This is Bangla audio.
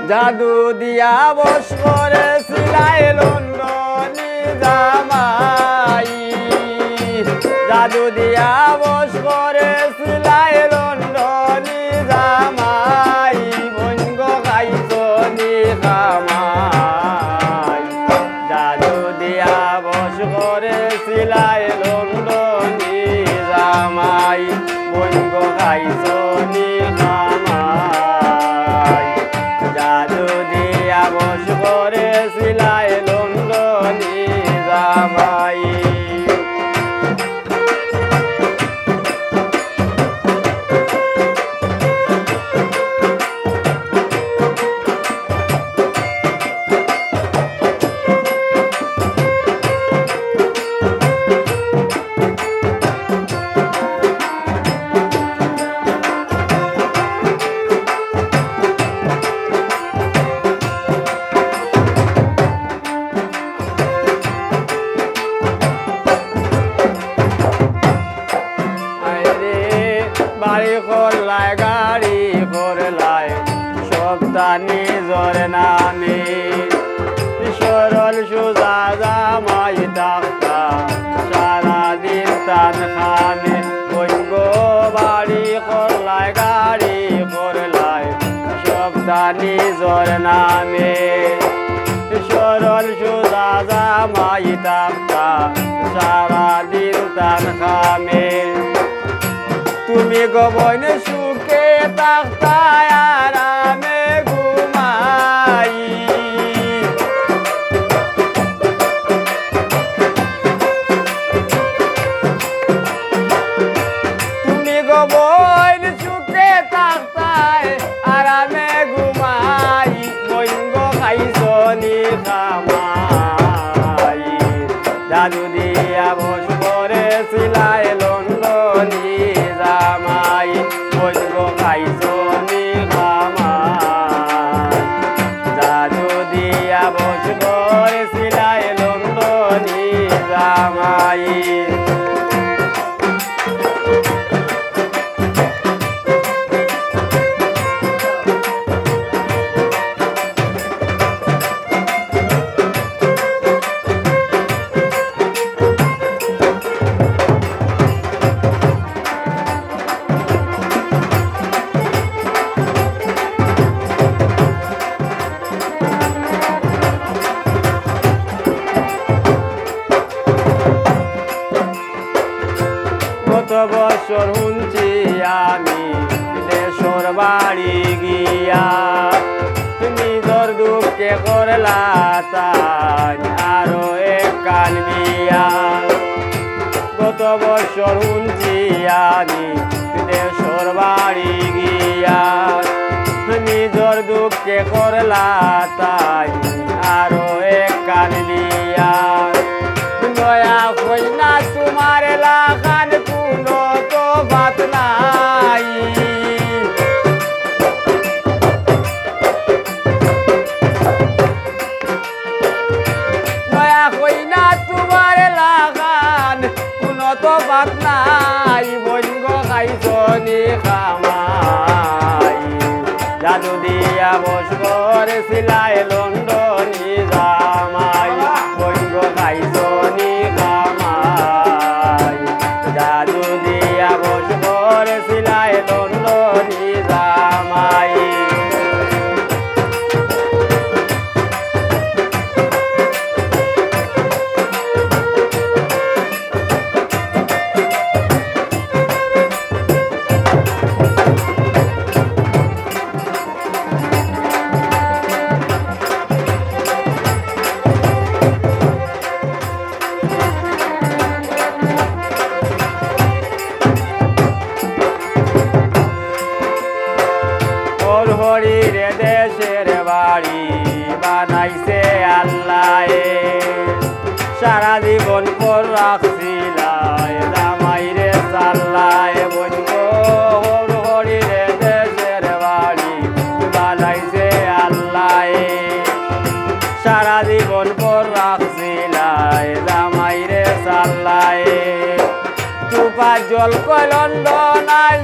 জাদু দিয়া বস করে সিলাই লন্ডনী জামাই জাদু দিয়া বস করে সিলাই লন্ডনী জামাই বঙ্গ খাইছনি খামাই জাদু দিয়া বস করে সিলাই লন্ডনী জামাই বঙ্গ খাইছনি খামাই জাদু দিয়া বস করে সিলাই লন্ডনী জামাই বাড়ি করলায় গাড়ি করলায় সপ্তানি জোর নামে সরল সুজা জামাই ডাক্তা সারাদিন তান খানে বঙ্গ বাড়ি করলায় গাড়ি করলায় সপ্তানি জোর নামে সরল সুজা জামাই ডাক্তা সারাদিন তান খামে তুমি গোবন সুখে থাকতায় আরামে ঘুমাই তুমি গোবন সুখে থাকতায় আরামে ঘুমাই বঙ্গ খাইছনি খামাই জাদু দিয়া বস করে সিলাই লন্ডনী জামাই বঙ্গ খাইছনি খামাই জাদু দিয়া বস করে সিলাই লন্ডনী জামাই কত বছর শুনছি আমি দেশর বাড়ি গিয়া নিজর দুঃখে করলা তাই আরো এক কান বিয়া কত বছর শুনছি আমি দেশর বাড়ি গিয়া নিজর দুঃখে করলা তাই আরো এক কান বিয়া দয়া হই না তোমার লাগান কোনো তো বাত নাই দয়া হই না তোমার লাগান কোনো তো বাত নাই বঙ্গ খাইছনি খামাই জাদু দিয়া বস করে সিলাই লন্ডনী জামাই বঙ্গ খাইছনি খামাই জাদু দিয়া বস করে সিলাই লন্ডনী জামাই হরিরে দেশের বাড়ি বানাইছে আল্লাহ সারা জীবন পর রাখছিলায় জামাইরে চাল্লায় বঙ্গ হরিরে দেশের বাড়ি বানাইছে আল্লাহ সারা জীবন পর রাখছিলায় জামাইরে চাল্লায় তুপা জল কলন্দ নাই